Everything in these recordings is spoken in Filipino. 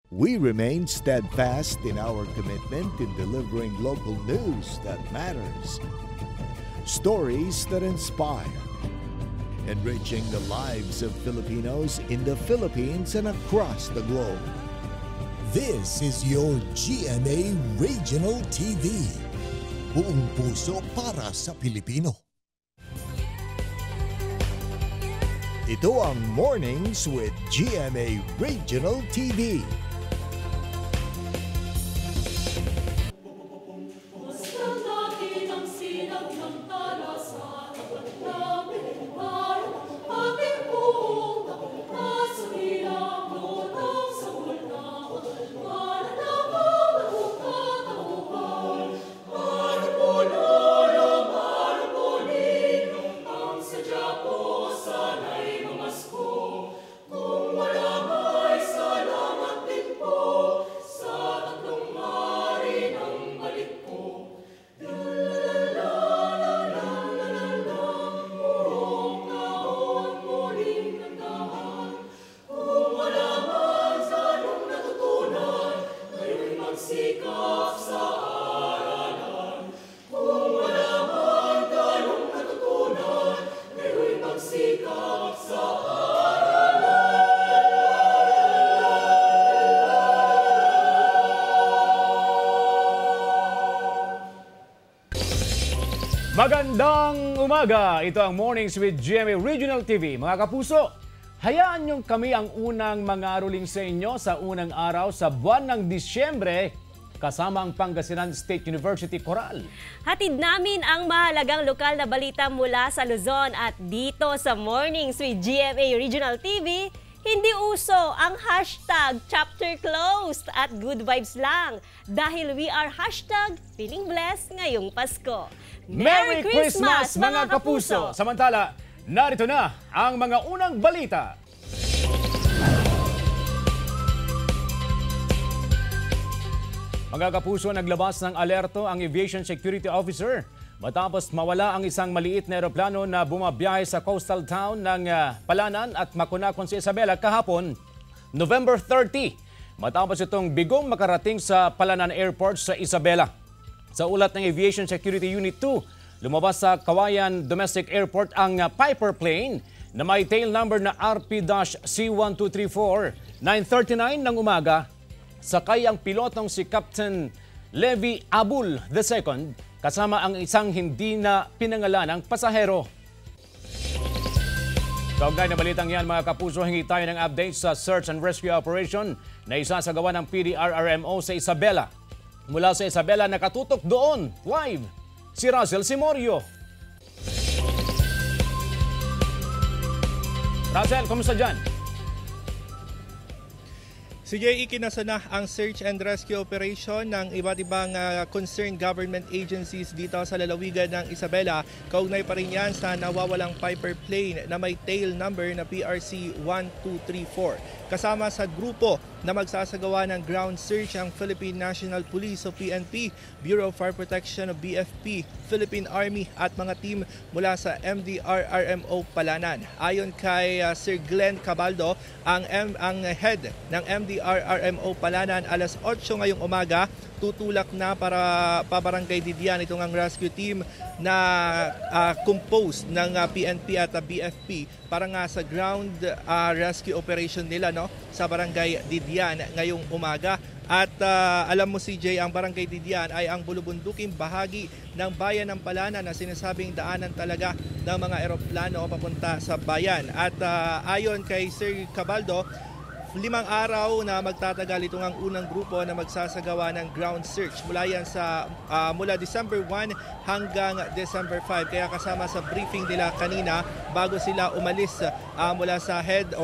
We remain steadfast in our commitment in delivering local news that matters, stories that inspire, enriching the lives of Filipinos in the Philippines and across the globe. This is your GMA Regional TV. Buong puso para sa Pilipino. Ito ang Mornings with GMA Regional TV. Magandang umaga! Ito ang Mornings with GMA Regional TV. Mga kapuso, hayaan niyong kami ang unang mangaruling sa inyo sa unang araw sa buwan ng Disyembre kasama ang Pangasinan State University Coral. Hatid namin ang mahalagang lokal na balita mula sa Luzon at dito sa Mornings with GMA Regional TV, hindi uso ang hashtag chapter closed at good vibes lang dahil we are hashtag feeling blessed ngayong Pasko. Merry Christmas mga kapuso! Samantala, narito na ang mga unang balita. Mga kapuso, naglabas ng alerto ang Aviation Security Officer matapos mawala ang isang maliit na eroplano na bumabiyahe sa coastal town ng Palanan at Makunakon sa Isabela kahapon, November 30. Matapos itong bigong makarating sa Palanan Airport sa Isabela. Sa ulat ng Aviation Security Unit 2, lumabas sa Kawayan Domestic Airport ang Piper plane na may tail number na RP-C1234, 9:39 ng umaga. Sakay ang pilotong si Captain Levi Abul II kasama ang isang hindi na pinangalanang pasahero. Kaugnay na balitang yan mga kapuso, hingi tayo ng update sa search and rescue operation na isasagawa ng PDRRMO sa Isabela. Mula sa Isabela, nakatutok doon, live, si Russell Simorio. Russell, kumusta dyan? CJ, ikinasa na ang search and rescue operation ng iba't ibang concerned government agencies dito sa lalawigan ng Isabela. Kaugnay pa rin yan sa nawawalang Piper plane na may tail number na PRC-1234. Kasama sa grupo na magsasagawa ng ground search ang Philippine National Police o PNP, Bureau of Fire Protection o BFP, Philippine Army at mga team mula sa MDRRMO Palanan. Ayon kay Sir Glenn Cabaldo, ang head ng MDRRMO Palanan, alas 8 ngayong umaga, tutulak na para pabarangay Didian itong ang rescue team na composed ng PNP at BFP para nga sa ground rescue operation nila sa barangay Didian ngayong umaga. At alam mo CJ, ang barangay Didian ay ang bulubunduking bahagi ng bayan ng Palanan na sinasabing daanan talaga ng mga eroplano papunta sa bayan. At ayon kay Sir Cabaldo, 5 araw na magtatagal itong ang unang grupo na magsasagawa ng ground search mula December 1 hanggang December 5. Kaya kasama sa briefing nila kanina bago sila umalis mula sa head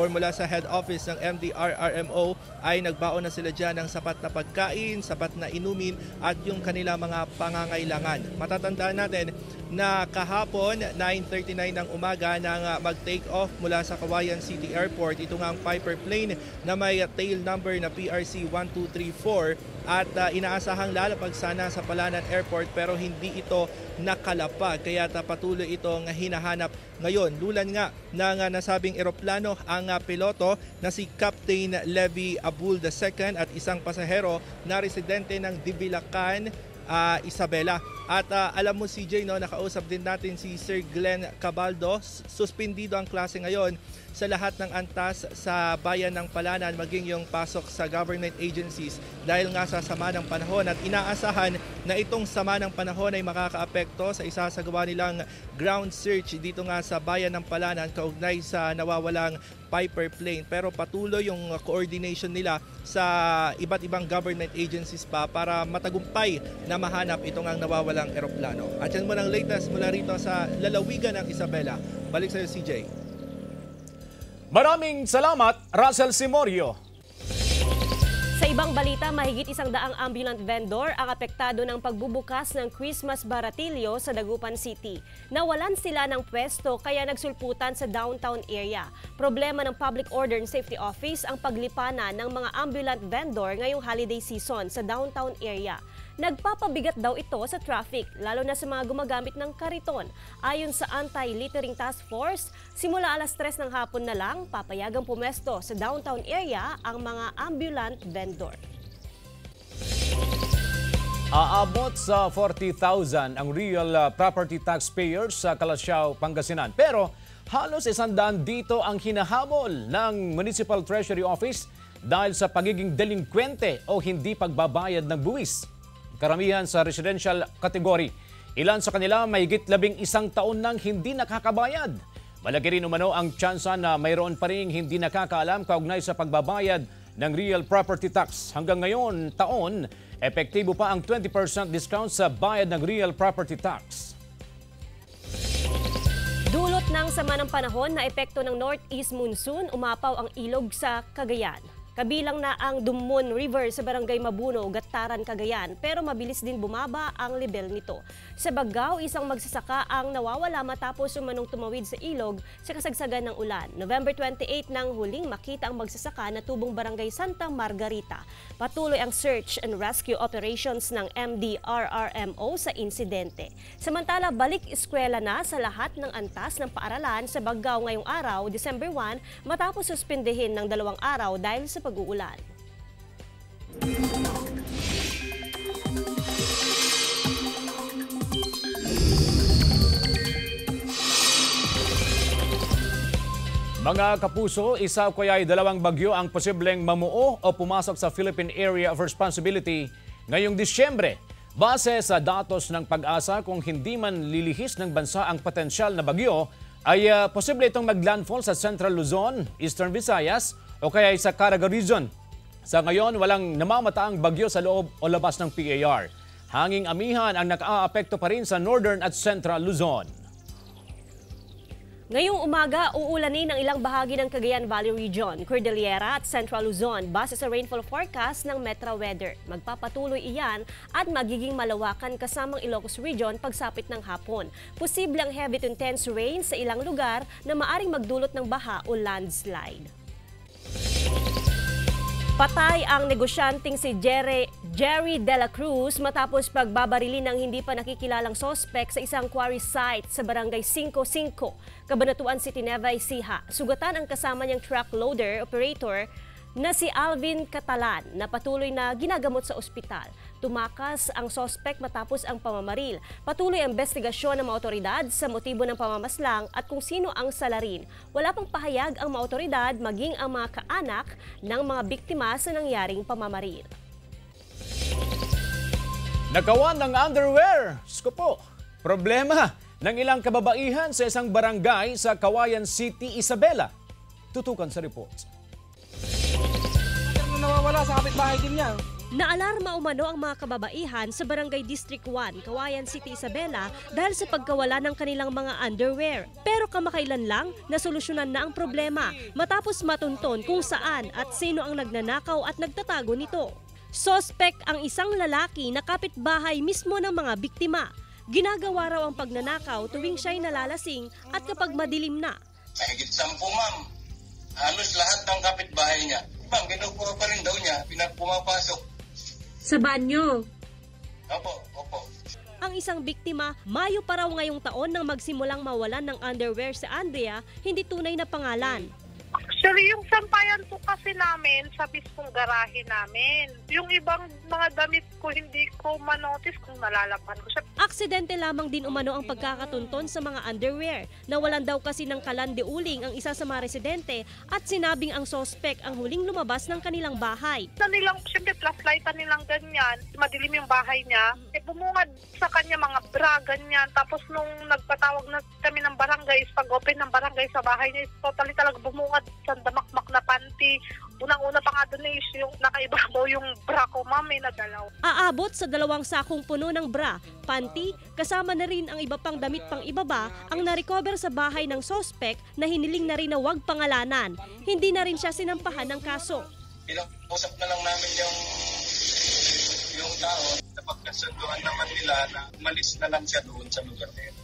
office ng MDRRMO ay nagbaon na sila dyan ng sapat na pagkain, sapat na inumin at yung kanila mga pangangailangan. Matatandaan natin na kahapon 9:39 ng umaga nang mag-take off mula sa Kawayan City Airport itong ang Piper plane na may tail number na PRC-1234 at inaasahang lalapag sana sa Palanan Airport pero hindi ito nakalapag kaya patuloy itong hinahanap ngayon. Lulan nga ng nasabi nasabing eroplano ang piloto na si Captain Levy Abul II at isang pasahero na residente ng Divilacan, Isabela. At alam mo CJ, nakausap din natin si Sir Glenn Cabaldo. Suspendido ang klase ngayon sa lahat ng antas sa bayan ng Palanan, maging yung pasok sa government agencies dahil nga sa sama ng panahon, at inaasahan na itong sama ng panahon ay makakaapekto sa isasagawa nilang ground search dito nga sa bayan ng Palanan kaugnay sa nawawalang Piper plane. Pero patuloy yung coordination nila sa iba't ibang government agencies pa para matagumpay na mahanap itong ang nawawalang eroplano. At yan mo ng latest mula rito sa lalawigan ng Isabela. Balik sa iyo CJ. Maraming salamat, Russell Simorio. Sa ibang balita, mahigit 100 ambulant vendor ang apektado ng pagbubukas ng Christmas baratilyo sa Dagupan City. Nawalan sila ng pwesto kaya nagsulputan sa downtown area. Problema ng Public Order and Safety Office ang paglipanan ng mga ambulant vendor ngayong holiday season sa downtown area. Nagpapabigat daw ito sa traffic, lalo na sa mga gumagamit ng kariton. Ayon sa Anti-Littering Task Force, simula alas 3 ng hapon na lang, papayagang pumesto sa downtown area ang mga ambulant vendor. Aabot sa 40,000 ang real property taxpayers sa Calasiao, Pangasinan. Pero halos 100 dito ang hinahabol ng Municipal Treasury Office dahil sa pagiging delinkwente o hindi pagbabayad ng buwis. Karamihan sa residential category. Ilan sa kanila mahigit 11 taon nang hindi nakakabayad. Malaki rin umano ang tsansa na mayroon pa rin hindi nakakaalam kaugnay sa pagbabayad ng real property tax. Hanggang ngayon taon, epektibo pa ang 20% discount sa bayad ng real property tax. Dulot ng sama ng panahon na epekto ng northeast monsoon, umapaw ang ilog sa Cagayan. Kabilang na ang Dumon River sa Barangay Mabuno, Gataran, Cagayan, pero mabilis din bumaba ang level nito. Sa Bagao, isang magsasaka ang nawawala matapos umanong tumawid sa ilog sa kasagsagan ng ulan. November 28 nang huling makita ang magsasaka na tubong Barangay Santa Margarita. Patuloy ang search and rescue operations ng MDRRMO sa insidente. Samantala, balik eskwela na sa lahat ng antas ng paaralan sa Bagao ngayong araw, December 1, matapos suspendehin ng 2 araw dahil sa pag-uulan. Mga kapuso, isa o kaya'y 2 bagyo ang posibleng mamuo o pumasok sa Philippine Area of Responsibility ngayong Disyembre. Base sa datos ng Pag-asa, kung hindi man lilihis ng bansa ang potensyal na bagyo, ay posible itong maglandfall sa Central Luzon, Eastern Visayas o kaya sa Caraga Region. Sa ngayon, walang namamataang bagyo sa loob o labas ng PAR. Hanging amihan ang nakaapekto pa rin sa Northern at Central Luzon. Ngayong umaga, uulanin ang ilang bahagi ng Cagayan Valley Region, Cordillera at Central Luzon base sa rainfall forecast ng Metro Weather. Magpapatuloy iyan at magiging malawakan kasamang Ilocos Region pagsapit ng hapon. Posible ang heavy to intense rain sa ilang lugar na maaring magdulot ng baha o landslide. Patay ang negosyanteng si Jerry De La Cruz matapos pagbabarili ng hindi pa nakikilalang sospek sa isang quarry site sa Barangay 55, Cabanatuan City, Nueva Ecija. Sugatan ang kasama niyang truck loader operator na si Alvin Catalan na patuloy na ginagamot sa ospital. Tumakas ang sospek matapos ang pamamaril. Patuloy ang investigasyon ng mga otoridad sa motibo ng pamamaslang at kung sino ang salarin. Wala pang pahayag ang mga otoridad maging ang mga kaanak ng mga biktima sa nangyaring pamamaril. Nagawan ng underwear. Sko po, problema ng ilang kababaihan sa isang barangay sa Kawayan City, Isabela. Tutukan sa report. Nawawala sa kapitbahay din niya. Naalarma umano ang mga kababaihan sa Barangay District 1, Kawayan City, Isabela dahil sa pagkawala ng kanilang mga underwear. Pero kamakailan lang, nasolusyonan na ang problema matapos matunton kung saan at sino ang nagnanakaw at nagtatago nito. Suspect ang isang lalaki na kapitbahay mismo ng mga biktima. Ginagawa raw ang pagnanakaw tuwing siya'y nalalasing at kapag madilim na. Mahigit 10, ma'am. Halos lahat ng kapitbahay niya. Ma'am, kinukuha pa rin daw niya, pumapasok. Sa banyo? Opo. ang isang biktima, Mayo pa raw ngayong taon nang magsimulang mawalan ng underwear si Andrea, hindi tunay na pangalan. Actually, yung sampayan po kasi namin sa mismong garahe namin. Yung ibang mga damit ko, hindi ko manotice kung nalalaban ko siya. Aksidente lamang din umano ang pagkakatunton sa mga underwear. Nawalan daw kasi ng kalandiuling ang isa sa mga residente at sinabing ang sospek ang huling lumabas ng kanilang bahay. Na nilang, siyempre, flashlightan nilang ganyan. Madilim yung bahay niya. Bumungad sa kanya mga bra, ganyan. Tapos nung nagpatawag na kami ng barangay, pag-open ng barangay sa bahay niya, totally talaga bumungad sa damakmak na panty. Unang-una pa nga doon is yung nakaibabaw yung bra ko, ma'am, may nadalaw. Aabot sa 2 sakong puno ng bra, panty, kasama na rin ang iba pang damit pang ibaba ang narecover sa bahay ng sospek na hiniling na rin na huwag pangalanan. Hindi na rin siya sinampahan ng kaso. Usap na lang namin yung tao. Napagkasunduan naman nila na umalis na lang siya doon sa lugar na yun.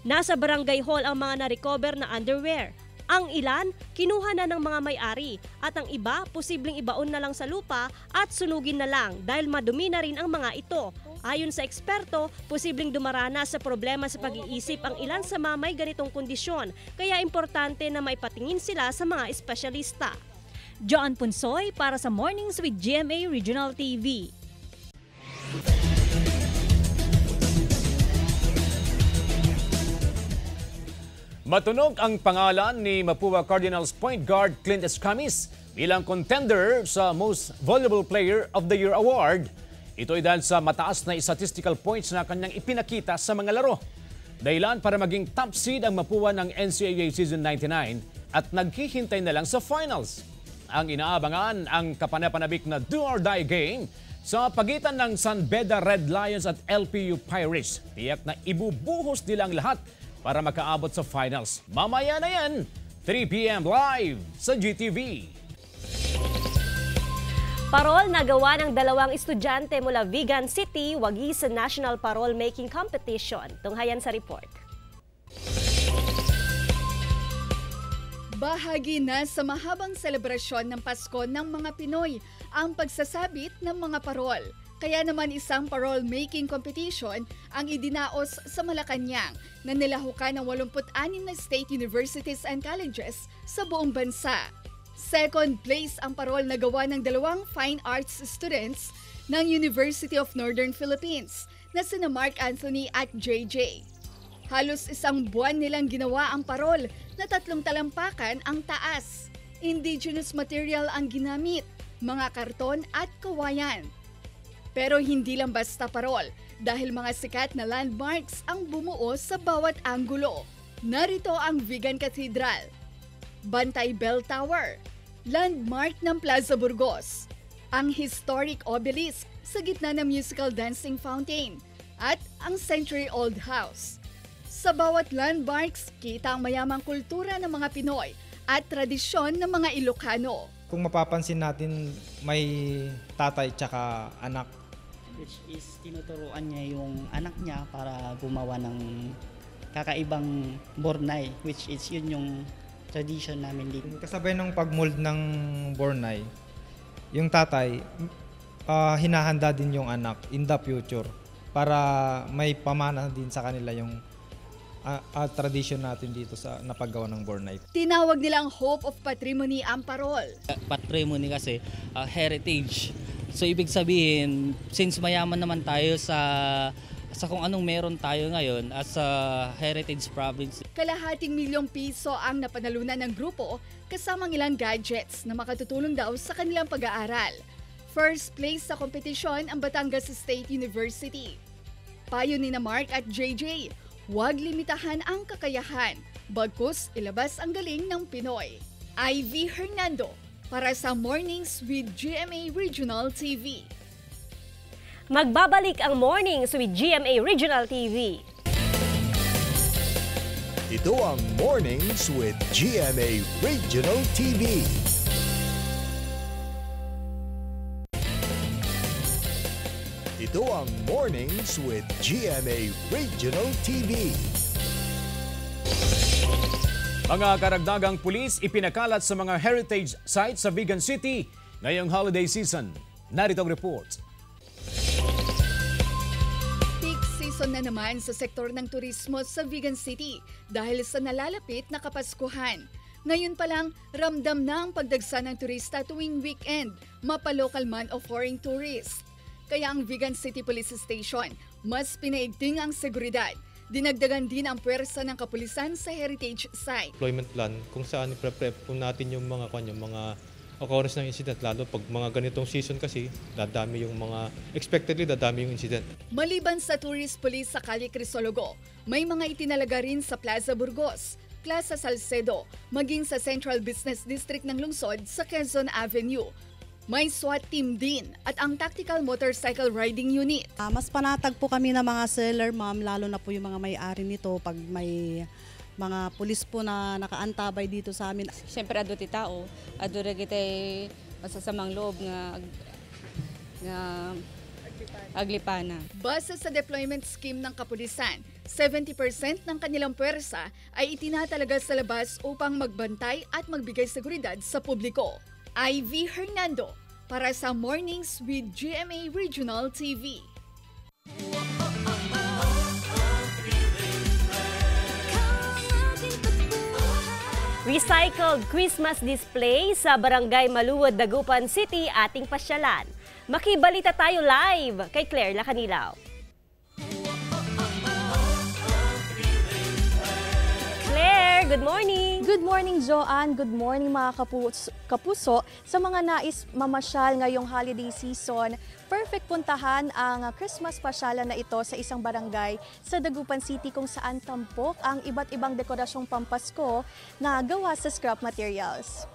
Nasa barangay hall ang mga narecover na underwear. Ang ilan, kinuha na ng mga may-ari at ang iba, posibleng ibaon na lang sa lupa at sunugin na lang dahil madumi na rin ang mga ito. Ayon sa eksperto, posibleng dumaranas sa problema sa pag-iisip ang ilan sa mamay ganitong kondisyon, kaya importante na maipatingin sila sa mga espesyalista. John Punsoy para sa Mornings with GMA Regional TV. Matunog ang pangalan ni Mapua Cardinals point guard Clint Escamis bilang contender sa Most Valuable Player of the Year Award. Ito ay dahil sa mataas na statistical points na kanyang ipinakita sa mga laro. Dahilan para maging top seed ang Mapua ng NCAA Season 99 at naghihintay na lang sa finals. Ang inaabangan ang kapanapanabik na do-or-die game sa pagitan ng San Beda Red Lions at LPU Pirates. Tiyak na ibubuhos nilang lahat para makaabot sa finals. Mamaya na yan, 3 p.m. live sa GTV. Parol na gawa ng 2 estudyante mula Vigan City, wagi sa National Parol Making Competition. Tunghayan sa report. Bahagi na sa mahabang selebrasyon ng Pasko ng mga Pinoy ang pagsasabit ng mga parol. Kaya naman isang parol making competition ang idinaos sa Malacanang na nilahukan ng 86 na state universities and colleges sa buong bansa. Second place ang parol na gawa ng 2 fine arts students ng University of Northern Philippines na sina Mark Anthony at JJ. Halos 1 buwan nilang ginawa ang parol na 3 talampakan ang taas. Indigenous material ang ginamit, mga karton at kawayan. Pero hindi lang basta parol dahil mga sikat na landmarks ang bumuo sa bawat anggulo. Narito ang Vigan Cathedral, Bantay Bell Tower, landmark ng Plaza Burgos, ang historic obelisk sa gitna ng musical dancing fountain, at ang century-old house. Sa bawat landmarks, kita ang mayamang kultura ng mga Pinoy at tradisyon ng mga Ilocano. Kung mapapansin natin, may tatay tsaka anak. Which is tinuturuan niya yung anak niya para gumawa ng kakaibang bornay, which is yun yung tradition namin dito. Kasabay ng pagmold ng bornay, yung tatay, hinahanda din yung anak in the future para may pamana din sa kanila yung tradition natin dito sa napaggawa ng bornay. Tinawag nilang Hope of Patrimony ang parol. Patrimony kasi heritage. So ibig sabihin, since mayaman naman tayo sa kung anong meron tayo ngayon as a heritage province. Kalahating milyong piso ang napanalunan ng grupo kasamang ilang gadgets na makatutulong daw sa kanilang pag-aaral. First place sa kompetisyon ang Batangas State University. Payo ni Mark at JJ, huwag limitahan ang kakayahan, bagkus ilabas ang galing ng Pinoy. Ivy Hernando para sa Mornings with GMA Regional TV. Magbabalik ang Mornings with GMA Regional TV. Ito ang Mornings with GMA Regional TV. Ito ang Mornings with GMA Regional TV. Mga karagdagang pulis ipinakalat sa mga heritage sites sa Vigan City ngayong holiday season. Narito ang report. atensyon na naman sa sektor ng turismo sa Vigan City dahil sa nalalapit na Kapaskuhan. Ngayon pa lang, ramdam na ang pagdagsa ng turista tuwing weekend, mapa-local man o foreign tourist. Kaya ang Vigan City Police Station, mas pinaigting ang seguridad. Dinagdagan din ang puwersa ng kapulisan sa heritage site. Deployment plan kung saan i-prep po natin yung mga occurrence ng incident, lalo pag mga ganitong season kasi dadami yung expectedly dadami yung incident. Maliban sa tourist police sa Calle Crisologo, may mga itinalaga rin sa Plaza Burgos, Plaza Salcedo, maging sa Central Business District ng lungsod sa Quezon Avenue. May SWAT team din at ang Tactical Motorcycle Riding Unit. Mas panatag po kami ng mga seller, ma'am, lalo na po yung mga may-ari nito pag may mga pulis po na nakaantabay dito sa amin. Siyempre, ado ti tao, ado rin kita masasamang loob nga aglipana. Base sa deployment scheme ng kapulisan, 70% ng kanilang puwersa ay itinatalaga sa labas upang magbantay at magbigay seguridad sa publiko. Ivy Hernando para sa Mornings with GMA Regional TV. Recycled Christmas display sa Barangay Maluwod, Dagupan City ating pasyalan. Makibalita tayo live kay Claire Lacanilaw. Claire, good morning! Good morning, Joanne. Good morning, mga kapuso. Sa mga nais mamasyal ngayong holiday season, perfect puntahan ang Christmas pasyalan na ito sa isang barangay sa Dagupan City kung saan tampok ang iba't ibang dekorasyong pampasko na gawa sa scrap materials.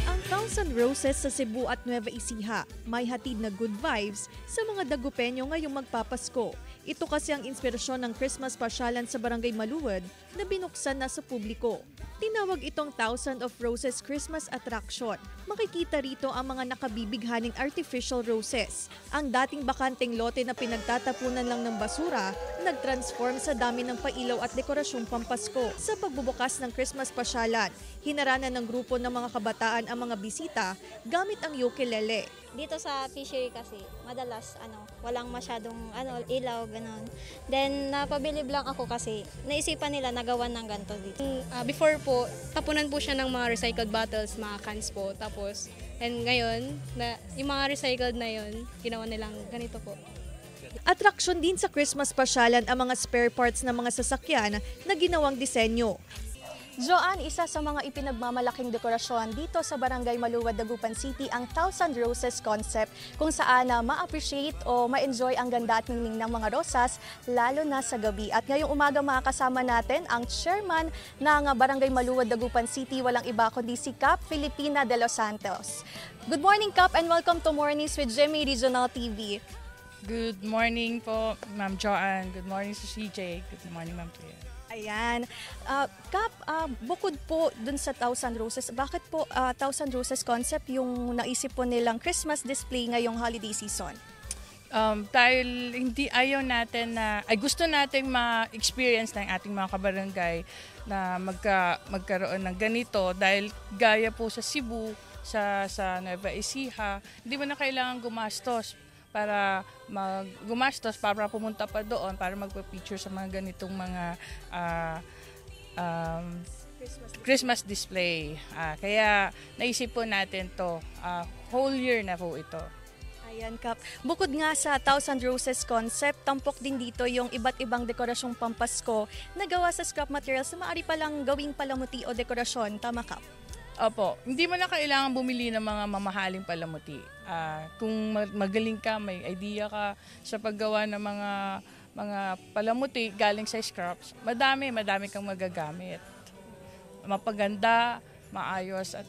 Ang 1,000 Roses sa Cebu at Nueva Ecija may hatid na good vibes sa mga Dagupenyo ngayong magpapasko. Ito kasi ang inspirasyon ng Christmas pasyalan sa Barangay Maluwod na binuksan na sa publiko. Tinawag itong 1,000 of Roses Christmas Attraction. Makikita rito ang mga nakabibighaning artificial roses. Ang dating bakanteng lote na pinagtatapunan lang ng basura, nag-transform sa dami ng pailaw at dekorasyong pampasko. Sa pagbubukas ng Christmas pasyalan, hinaranan ng grupo ng mga kabataan ang mga bisita gamit ang ukulele. Dito sa fishery kasi, madalas walang masyadong ilaw, ganon. Then napabilib lang ako kasi naisipan nila na gawan ng ganito dito. Before po, tapunan po siya ng mga recycled bottles, mga cans po. Tapos, and ngayon, yung mga recycled na yun, ginawa nilang ganito po. Atraksyon din sa Christmas pasyalan ang mga spare parts ng mga sasakyan na ginawang disenyo. Joanne, isa sa mga ipinagmamalaking dekorasyon dito sa Barangay Maluwod, Dagupan City ang 1,000 Roses concept kung saan ma-appreciate o ma-enjoy ang ganda at ningning ng mga rosas lalo na sa gabi. At ngayong umaga makakasama natin ang chairman ng Barangay Maluwod, Dagupan City, walang iba kundi si Cap Filipina de los Santos. Good morning, Cap, and welcome to Mornings with GMA Regional TV. Good morning po, Ma'am Joanne. Good morning sa CJ. Good morning, Ma'am Claire. Ayan. Cap, bukod po dun sa 1,000 Roses, bakit po 1,000 Roses concept yung naisip po nilang Christmas display ngayong holiday season? Dahil ayaw natin gusto nating ma-experience ng ating mga kabarangay na magkaroon ng ganito dahil gaya po sa Cebu, sa Nueva Ecija, hindi mo na kailangan gumastos para pumunta pa doon para magpa-picture sa mga ganitong mga Christmas display. Kaya naisip po natin to, whole year na po ito. Ayan, Cap. Bukod nga sa 1,000 Roses concept, tampok din dito yung iba't ibang dekorasyong pampasko na gawa sa scrap materials na maaari palang gawing palamuti o dekorasyon. Tama, Cap? Opo, hindi mo na kailangan bumili ng mga mamahaling palamuti. Kung magaling ka, may idea ka sa paggawa ng mga palamuti galing sa scraps, madami kang magagamit. Mapaganda, maayos at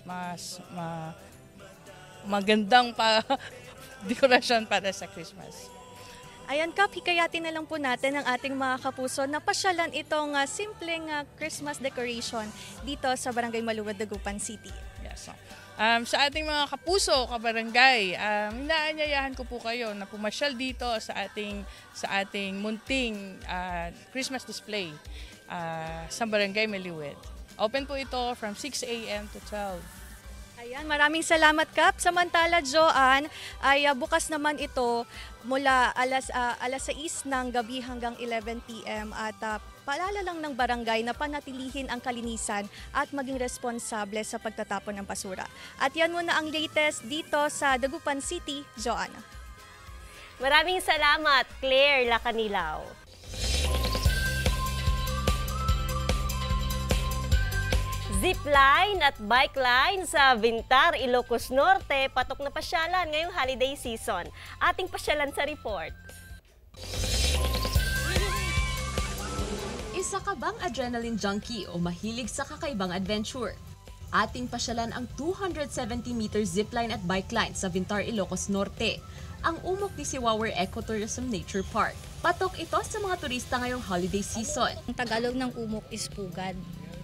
magandang dekorasyon para sa Christmas. Ayan, Cap, hikayatin na lang po natin ang ating mga kapuso na pasyalan itong simpleng Christmas decoration dito sa Barangay Maluwod, Dagupan City. Yes. Sa ating mga kapuso, kabarangay, inaanyayahan ko po kayo na pumasyal dito sa ating munting Christmas display sa Barangay Maluwod. Open po ito from 6 a.m. to 12. Ayan, maraming salamat, Kap. Samantala, Joanne, ay bukas naman ito mula alas 6 ng gabi hanggang 11 p.m. At paalala lang ng barangay na panatilihin ang kalinisan at maging responsable sa pagtatapon ng basura. At yan muna ang latest dito sa Dagupan City, Joanne. Maraming salamat, Claire Lacanilaw. Zipline at bike line sa Vintar, Ilocos Norte, patok na pasyalan ngayong holiday season. Ating pasyalan sa report. Isa ka bang adrenaline junkie o mahilig sa kakaibang adventure? Ating pasyalan ang 270-meter zipline at bike line sa Vintar, Ilocos Norte, ang umok ni Siwawer Ecotourism Nature Park. Patok ito sa mga turista ngayong holiday season. Ang Tagalog ng umok is Pugad.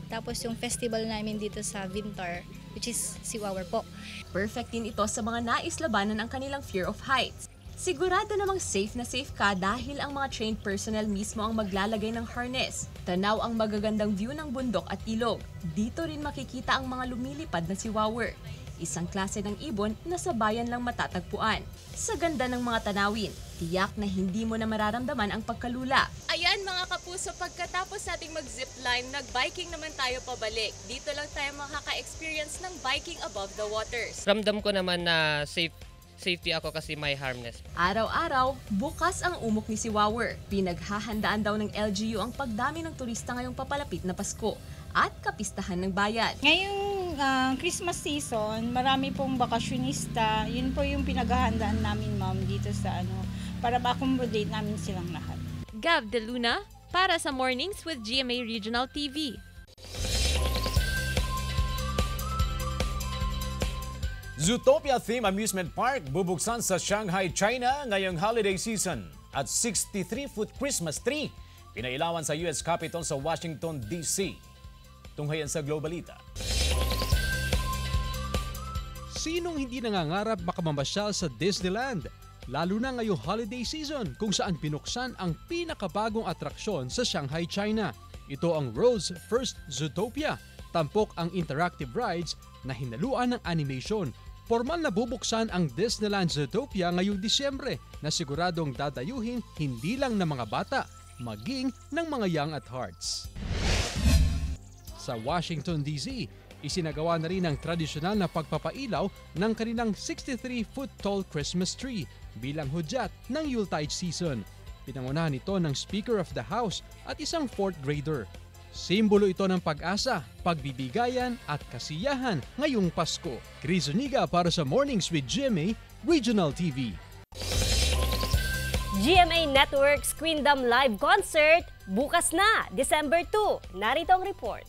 Tapos yung festival namin dito sa Vintar, which is Siwawer po. Perfect din ito sa mga nais labanan ang kanilang fear of heights. Sigurado namang safe na safe ka dahil ang mga trained personnel mismo ang maglalagay ng harness. Tanaw ang magagandang view ng bundok at ilog. Dito rin makikita ang mga lumilipad na siwawer. Isang klase ng ibon na sa bayan lang matatagpuan. Sa ganda ng mga tanawin, tiyak na hindi mo na mararamdaman ang pagkalula. Ayan mga kapuso, pagkatapos nating mag-zipline, nag-biking naman tayo pabalik. Dito lang tayo makaka-experience ng biking above the waters. Ramdam ko naman na safety ako kasi may harness. Araw-araw, bukas ang umok ni Siwawer. Pinaghahandaan daw ng LGU ang pagdami ng turista ngayong papalapit na Pasko at kapistahan ng bayan. Ngayong Christmas season, marami pong bakasyonista. Yun po yung pinaghahandaan namin, ma'am, dito sa para ma-accommodate namin silang lahat. Gav De Luna para sa Mornings with GMA Regional TV. Zootopia Theme Amusement Park bubuksan sa Shanghai, China ngayong holiday season. At 63-foot Christmas tree pinailawan sa US Capitol sa Washington, D.C. Tunghayan sa Globalita. Sinong hindi nangangarap makamamasyal sa Disneyland? Lalo na ngayong holiday season kung saan pinuksan ang pinakabagong atraksyon sa Shanghai, China. Ito ang World's First Zootopia. Tampok ang interactive rides na hinaluan ng animation. Formal na bubuksan ang Disneyland Zootopia ngayong Disyembre na siguradong dadayuhin hindi lang ng mga bata, maging ng mga young at hearts. Sa Washington, D.C., isinagawa na rin ang tradisyonal na pagpapailaw ng kanilang 63-foot tall Christmas tree bilang hudyat ng Yuletide season. Pinangunahan ito ng Speaker of the House at isang 4th grader. Simbolo ito ng pag-asa, pagbibigayan at kasiyahan ngayong Pasko. Chris Zuniga para sa Mornings with GMA Regional TV. GMA Network's Queendom Live Concert bukas na, December 2. Narito ang report.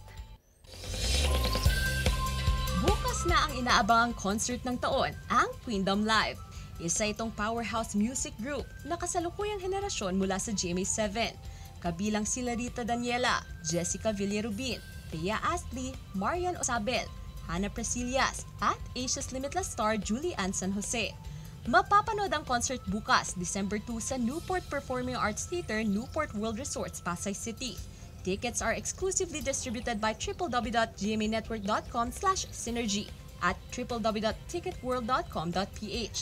Bukas na ang inaabangang concert ng taon, ang Queendom Live. Isa itong powerhouse music group na kasalukuyang henerasyon mula sa GMA7. Kabilang sila Rita Daniela, Jessica Villarubin, Thea Astley, Marian Osabel, Hannah Presillas at Asia's Limitless star Julie Ann San Jose. Mapapanood ang concert bukas, December 2 sa Newport Performing Arts Theater, Newport World Resorts, Pasay City. Tickets are exclusively distributed by www.gmanetwork.com/synergy at www.ticketworld.com.ph.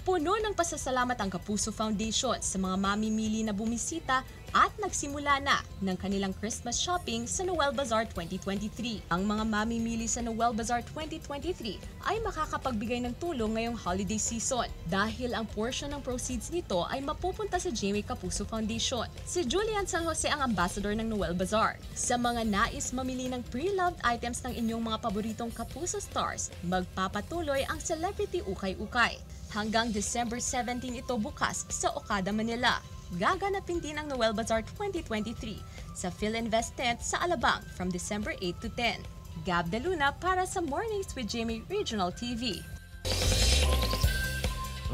Puno ng pasasalamat ang Kapuso Foundation sa mga mamimili na bumisita at nagsimula na ng kanilang Christmas shopping sa Noel Bazaar 2023. Ang mga mamimili sa Noel Bazaar 2023 ay makakapagbigay ng tulong ngayong holiday season dahil ang portion ng proceeds nito ay mapupunta sa GMA Kapuso Foundation. Si Julian San Jose ang ambassador ng Noel Bazaar. Sa mga nais mamili ng pre-loved items ng inyong mga paboritong Kapuso stars, magpapatuloy ang Celebrity Ukay-Ukay. Hanggang December 17 ito bukas sa Okada, Manila. Gaganapin din ang Noel Bazaar 2023 sa PhilInvest tent sa Alabang from December 8 to 10. Gab De Luna para sa Mornings with GMA Regional TV.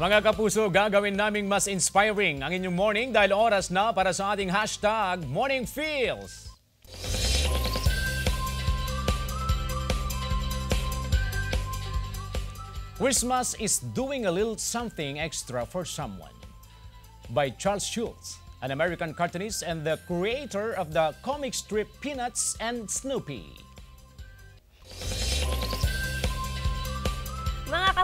Mga kapuso, gagawin naming mas inspiring ang inyong morning dahil oras na para sa ating hashtag Morning Feels. Christmas is doing a little something extra for someone. By Charles Schulz, an American cartoonist and the creator of the comic strip Peanuts and Snoopy.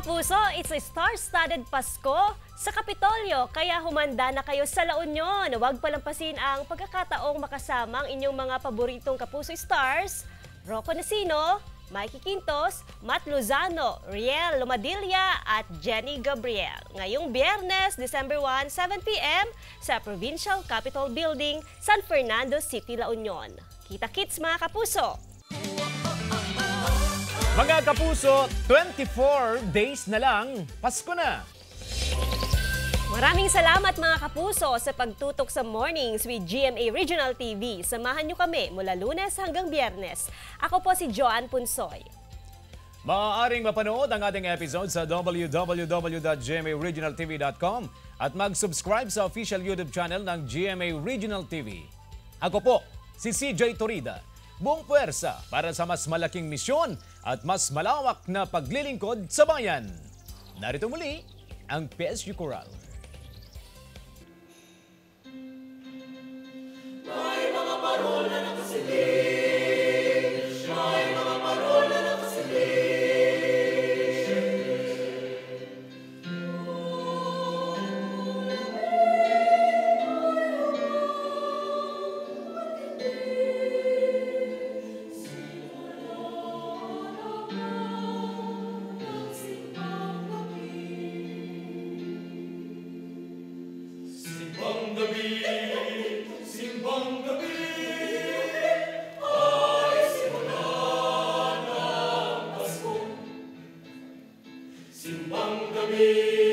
kapuso, it's a star-studded Pasko sa Kapitolyo, kaya humanda na kayo sa La Union. Huwag palampasin ang pagkakataong makasama ang inyong mga paboritong kapuso stars, Rocco Nasino, Mikey Quintos, Matt Lozano, Riel Lomadilla at Jenny Gabriel. Ngayong Biyernes, December 1, 7 p.m. sa Provincial Capitol Building, San Fernando City, La Union. Kita-kits mga kapuso! Mga kapuso, 24 days na lang, Pasko na! Maraming salamat mga kapuso sa pagtutok sa Mornings with GMA Regional TV. Samahan niyo kami mula Lunes hanggang Biyernes. Ako po si Joanne Punsoy. Maaaring mapanood ang ating episode sa www.gmaregionaltv.com at mag-subscribe sa official YouTube channel ng GMA Regional TV. Ako po, si CJ Torida. Buong puwersa para sa mas malaking misyon at mas malawak na paglilingkod sa bayan. Narito muli ang PSU Choral. May mga parol na nakasilig, may mga parol na nakasilig. Simbang gabi, simbang gabi, ay simula ng Pasko. Simbang gabi.